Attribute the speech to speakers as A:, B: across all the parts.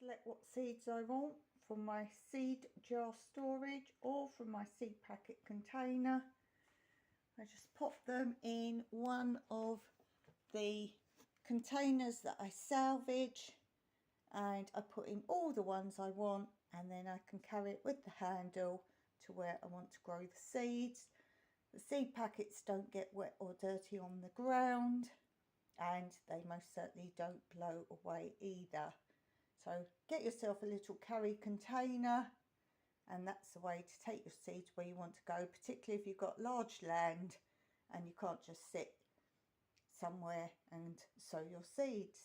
A: select what seeds I want from my seed jar storage or from my seed packet container. I just pop them in one of the containers that I salvage, and I put in all the ones I want, and then I can carry it with the handle to where I want to grow the seeds. The seed packets don't get wet or dirty on the ground, and they most certainly don't blow away either. So get yourself a little carry container, and that's the way to take your seeds where you want to go, particularly if you've got large land and you can't just sit somewhere and sow your seeds.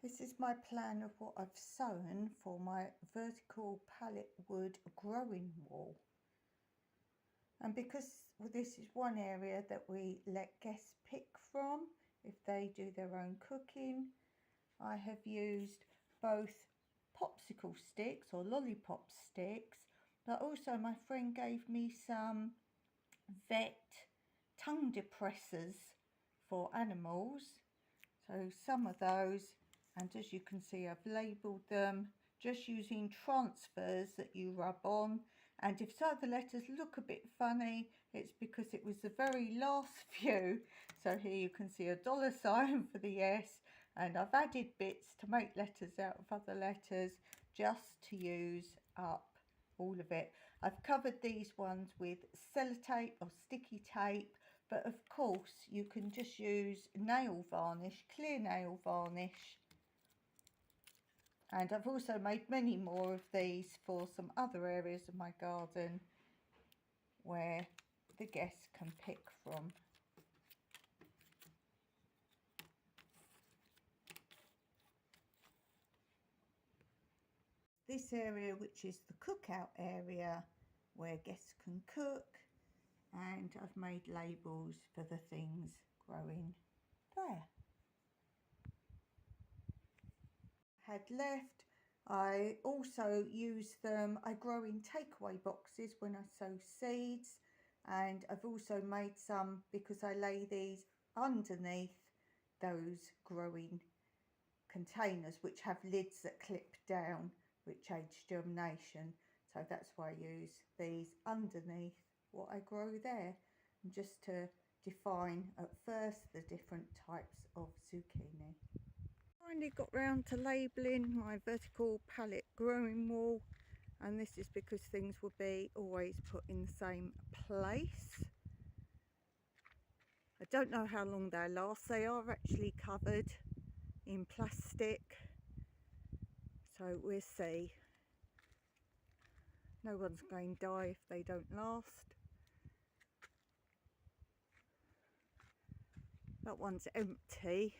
A: This is my plan of what I've sown for my vertical pallet wood growing wall. And because this is one area that we let guests pick from if they do their own cooking, I have used both popsicle sticks or lollipop sticks, but also my friend gave me some vet tongue depressors for animals. So some of those, and as you can see I've labelled them just using transfers that you rub on, and if some of the letters look a bit funny, it's because it was the very last few. So here you can see a $sign for the S, and I've added bits to make letters out of other letters just to use up all of it. I've covered these ones with sellotape or sticky tape, but of course you can just use nail varnish, clear nail varnish. And I've also made many more of these for some other areas of my garden where the guests can pick from. This area, which is the cookout area where guests can cook, and I've made labels for the things growing there. Had left, I also use them, I grow in takeaway boxes when I sow seeds, and I've also made some because I lay these underneath those growing containers which have lids that clip down, which aids germination. So that's why I use these underneath what I grow there, and just to define at first the different types of zucchini. Finally got round to labelling my vertical pallet growing wall, and this is because things will be always put in the same place. I don't know how long they last. They are actually covered in plastic, so we'll see. No one's going to die if they don't last. That one's empty.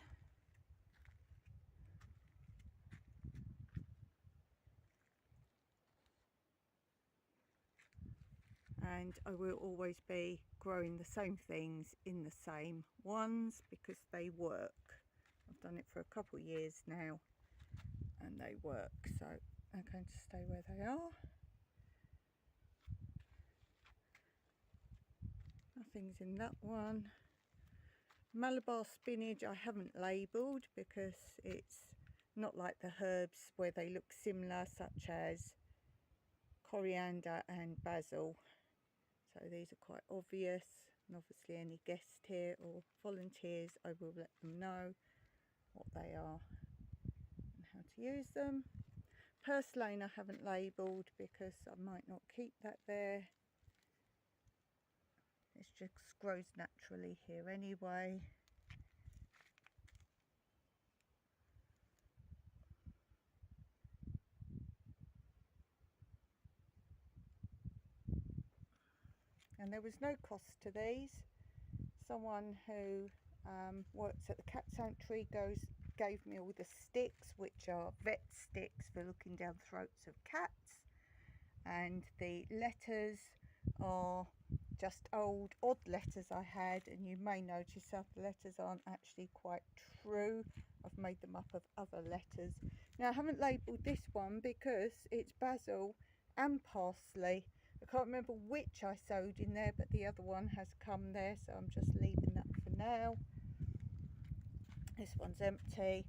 A: And I will always be growing the same things in the same ones because they work. I've done it for a couple of years now and they work, so I'm going to stay where they are. Nothing's in that one. Malabar spinach I haven't labelled because it's not like the herbs where they look similar, such as coriander and basil. So these are quite obvious, and obviously any guests here or volunteers, I will let them know what they are and how to use them. Purslane I haven't labelled because I might not keep that there. It just grows naturally here anyway. And there was no cost to these. Someone who works at the cat sanctuary gave me all the sticks, which are vet sticks for looking down throats of cats, and the letters are just old odd letters I had, and you may notice that the letters aren't actually quite true. I've made them up of other letters. Now I haven't labelled this one because it's basil and parsley. I can't remember which I sowed in there, but the other one has come there, so I'm just leaving that for now. This one's empty.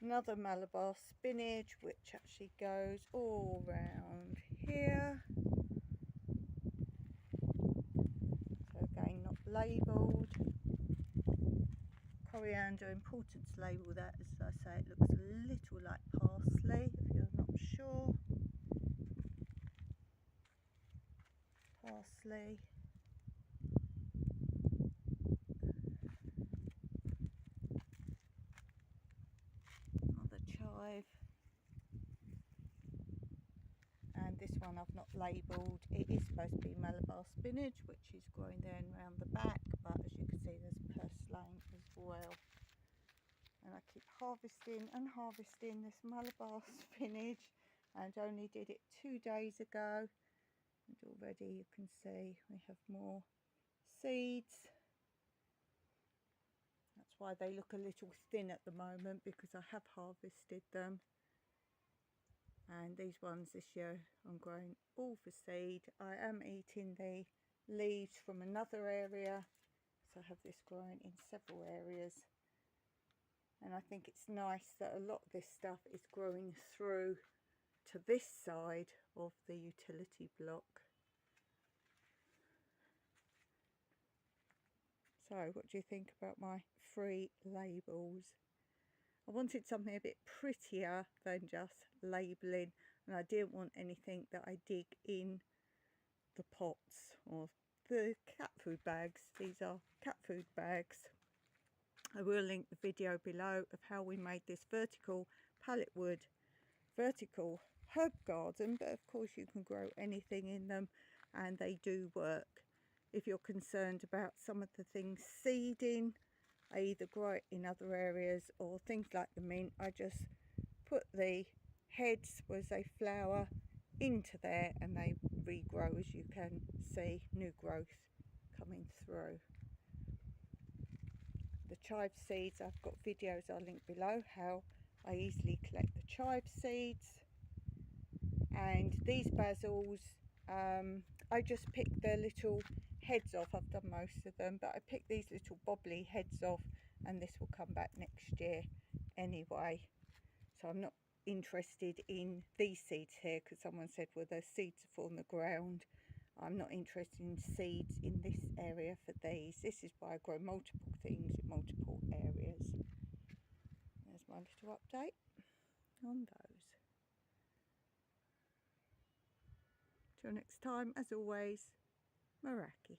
A: Another Malabar spinach, which actually goes all round here. So again, not labelled. Coriander, important to label that, as I say, it looks a little like parsley if you're not sure. Parsley. Another chive. And this one I've not labelled. It is supposed to be Malabar spinach, which is growing there and round the back, but as you can see there's purslane as well. And I keep harvesting and harvesting this Malabar spinach, and only did it 2 days ago, and already you can see we have more seeds. That's why they look a little thin at the moment, because I have harvested them. And these ones this year I'm growing all for seed. I am eating the leaves from another area, so I have this growing in several areas. And I think it's nice that a lot of this stuff is growing through to this side of the utility block. So what do you think about my free labels? I wanted something a bit prettier than just labelling, and I didn't want anything that I dig in the pots or the cat food bags. These are cat food bags. I will link the video below of how we made this vertical pallet wood vertical herb garden, but of course you can grow anything in them and they do work. If you're concerned about some of the things seeding, I either grow it in other areas, or things like the mint, I just put the heads as they flower into there and they regrow, as you can see, new growth coming through. The chive seeds, I've got videos I'll link below how I easily collect the chive seeds. And these basils, I just pick their little heads off. I've done most of them, but I pick these little bobbly heads off, and this will come back next year anyway. So I'm not interested in these seeds here, because someone said, well, there's seeds on the ground. I'm not interested in seeds in this area for these. This is why I grow multiple things in multiple areas. There's my little update on those. Till next time, as always, Meraki.